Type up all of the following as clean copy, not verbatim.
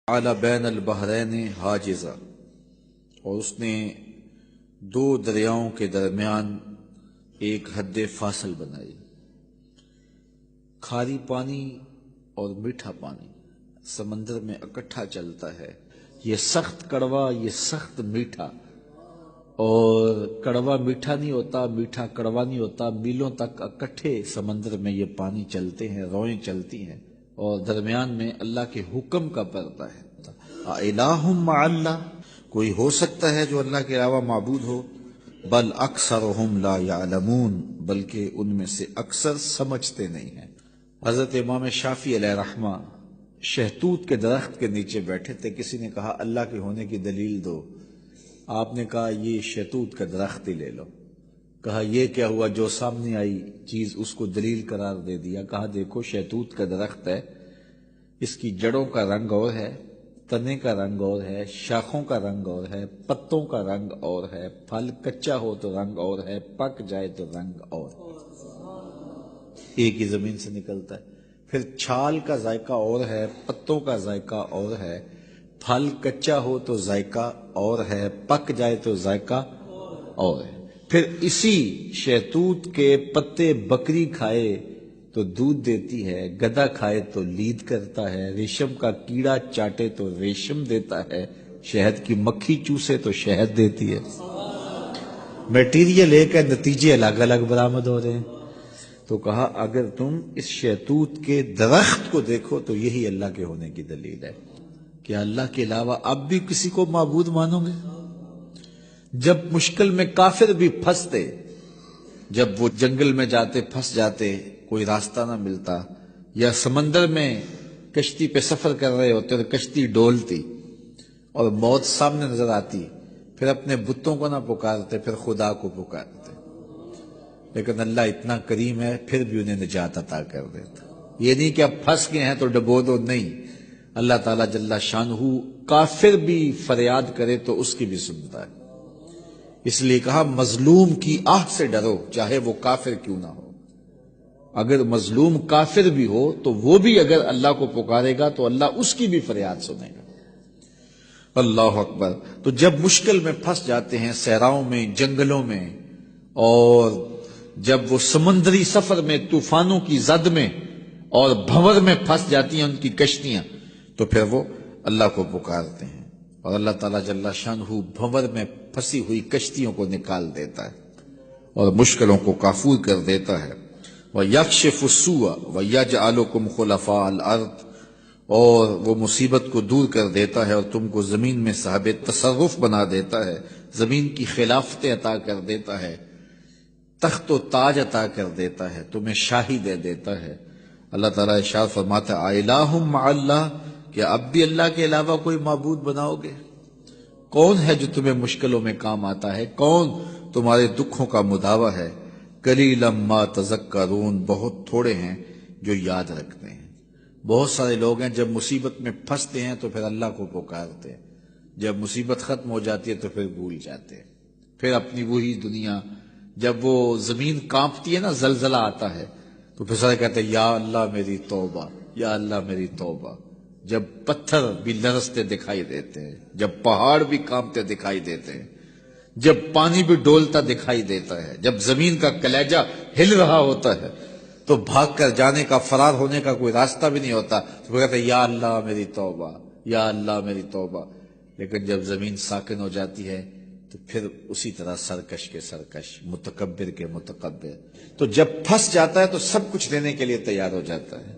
اعلی بین البحرین حاجزا، اور اس نے دو دریاؤں کے درمیان ایک حد فاصل بنائی۔ کھاری پانی اور میٹھا پانی سمندر میں اکٹھا چلتا ہے، یہ سخت کڑوا، یہ سخت میٹھا، اور کڑوا میٹھا نہیں ہوتا، میٹھا کڑوا نہیں ہوتا، میلوں تک اکٹھے سمندر میں یہ پانی چلتے ہیں، روئیں چلتی ہیں، اور درمیان میں اللہ کے حکم کا پردہ ہے۔ الہ مع اللہ، کوئی ہو سکتا ہے جو اللہ کے علاوہ معبود ہو؟ بل اکثرہم لا یعلمون، بلکہ ان میں سے اکثر سمجھتے نہیں ہیں۔ حضرت امام شافعی علیہ رحمہ شہتوت کے درخت کے نیچے بیٹھے تھے، کسی نے کہا اللہ کے ہونے کی دلیل دو، آپ نے کہا یہ شہتوت کا درخت ہی لے لو۔ کہا یہ کیا ہوا، جو سامنے آئی چیز اس کو دلیل قرار دے دیا۔ کہا دیکھو شہتوت کا درخت ہے، اس کی جڑوں کا رنگ اور ہے، تنے کا رنگ اور ہے، شاخوں کا رنگ اور ہے، پتوں کا رنگ اور ہے، پھل کچا ہو تو رنگ اور ہے، پک جائے تو رنگ اور ہے، ایک ہی زمین سے نکلتا ہے۔ پھر چھال کا ذائقہ اور ہے، پتوں کا ذائقہ اور ہے، پھل کچا ہو تو ذائقہ اور ہے، پک جائے تو ذائقہ اور ہے۔ پھر اسی شہتوت کے پتے بکری کھائے تو دودھ دیتی ہے، گدھا کھائے تو لید کرتا ہے، ریشم کا کیڑا چاٹے تو ریشم دیتا ہے، شہد کی مکھی چوسے تو شہد دیتی ہے۔ میٹیریل ایک ہے، نتیجے الگ الگ برآمد ہو رہے ہیں۔ تو کہا اگر تم اس شہتوت کے درخت کو دیکھو تو یہی اللہ کے ہونے کی دلیل ہے۔ کیا اللہ کے علاوہ اب بھی کسی کو معبود مانو گے؟ جب مشکل میں کافر بھی پھنستے، جب وہ جنگل میں جاتے پھنس جاتے، کوئی راستہ نہ ملتا، یا سمندر میں کشتی پہ سفر کر رہے ہوتے تو کشتی ڈولتی اور موت سامنے نظر آتی، پھر اپنے بتوں کو نہ پکارتے، پھر خدا کو پکارتے، لیکن اللہ اتنا کریم ہے پھر بھی انہیں نجات عطا کر دیتا۔ یہ نہیں کہ اب پھنس گئے ہیں تو ڈبو دو، نہیں، اللہ تعالیٰ جل شانہ کافر بھی فریاد کرے تو اس کی بھی سنتا ہے۔ اس لیے کہا مظلوم کی آہ سے ڈرو، چاہے وہ کافر کیوں نہ ہو۔ اگر مظلوم کافر بھی ہو تو وہ بھی اگر اللہ کو پکارے گا تو اللہ اس کی بھی فریاد سنے گا۔ اللہ اکبر۔ تو جب مشکل میں پھنس جاتے ہیں، صحراؤں میں، جنگلوں میں، اور جب وہ سمندری سفر میں طوفانوں کی زد میں اور بھنور میں پھنس جاتی ہیں ان کی کشتیاں، تو پھر وہ اللہ کو پکارتے ہیں، اور اللہ تعالیٰ جل شانہ بھنور میں پھنسی ہوئی کشتیوں کو نکال دیتا ہے اور مشکلوں کو کافور کر دیتا ہے۔ وَيَكْشِفُ السُّوءَ وَيَجْعَلُكُمْ خُلَفَاءَ الْأَرْضِ، اور وہ مصیبت کو دور کر دیتا ہے اور تم کو زمین میں صاحب تصرف بنا دیتا ہے، زمین کی خلافتیں عطا کر دیتا ہے، تخت و تاج عطا کر دیتا ہے، تمہیں شاہی دے دیتا ہے۔ اللہ تعالیٰ ارشاد فرماتا ہے الہ مع اللہ، کیا اب بھی اللہ کے علاوہ کوئی معبود بناؤ گے؟ کون ہے جو تمہیں مشکلوں میں کام آتا ہے؟ کون تمہارے دکھوں کا مداوع ہے؟ قلیلا ما تذکرون، بہت تھوڑے ہیں جو یاد رکھتے ہیں۔ بہت سارے لوگ ہیں جب مصیبت میں پھنستے ہیں تو پھر اللہ کو پکارتے ہیں، جب مصیبت ختم ہو جاتی ہے تو پھر بھول جاتے ہیں، پھر اپنی وہی دنیا۔ جب وہ زمین کانپتی ہے نا، زلزلہ آتا ہے، تو پھر سارے کہتے ہیں یا اللہ میری توبہ، یا اللہ میری توبہ۔ جب پتھر بھی لرزتے دکھائی دیتے ہیں، جب پہاڑ بھی کانپتے دکھائی دیتے ہیں، جب پانی بھی ڈولتا دکھائی دیتا ہے، جب زمین کا کلیجہ ہل رہا ہوتا ہے، تو بھاگ کر جانے کا، فرار ہونے کا کوئی راستہ بھی نہیں ہوتا، تو وہ کہتے ہیں یا اللہ میری توبہ، یا اللہ میری توبہ۔ لیکن جب زمین ساکن ہو جاتی ہے تو پھر اسی طرح سرکش کے سرکش، متکبر کے متکبر۔ تو جب پھنس جاتا ہے تو سب کچھ دینے کے لیے تیار ہو جاتا ہے،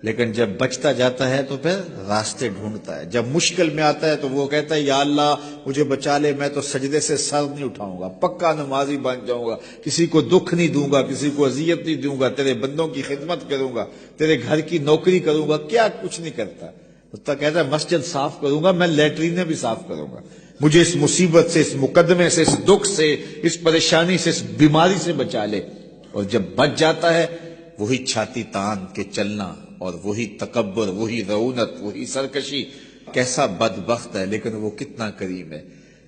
لیکن جب بچتا جاتا ہے تو پھر راستے ڈھونڈتا ہے۔ جب مشکل میں آتا ہے تو وہ کہتا ہے یا اللہ مجھے بچا لے، میں تو سجدے سے سر نہیں اٹھاؤں گا، پکا نمازی بن جاؤں گا، کسی کو دکھ نہیں دوں گا، کسی کو اذیت نہیں دوں گا، تیرے بندوں کی خدمت کروں گا، تیرے گھر کی نوکری کروں گا۔ کیا کچھ نہیں کرتا، تو کہتا ہے مسجد صاف کروں گا، میں لیٹرینیں بھی صاف کروں گا، مجھے اس مصیبت سے، اس مقدمے سے، اس دکھ سے، اس پریشانی سے، اس بیماری سے بچا لے۔ اور جب بچ جاتا ہے وہی چھاتی تان کے چلنا، اور وہی تکبر، وہی رعونت، وہی سرکشی۔ کیسا بدبخت ہے، لیکن وہ کتنا کریم ہے۔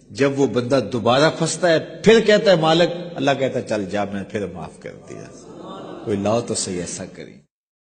جب وہ بندہ دوبارہ پھنستا ہے پھر کہتا ہے مالک، اللہ کہتا ہے چل جا، میں پھر معاف کر دیا، کوئی لاؤ تو صحیح ایسا کریم۔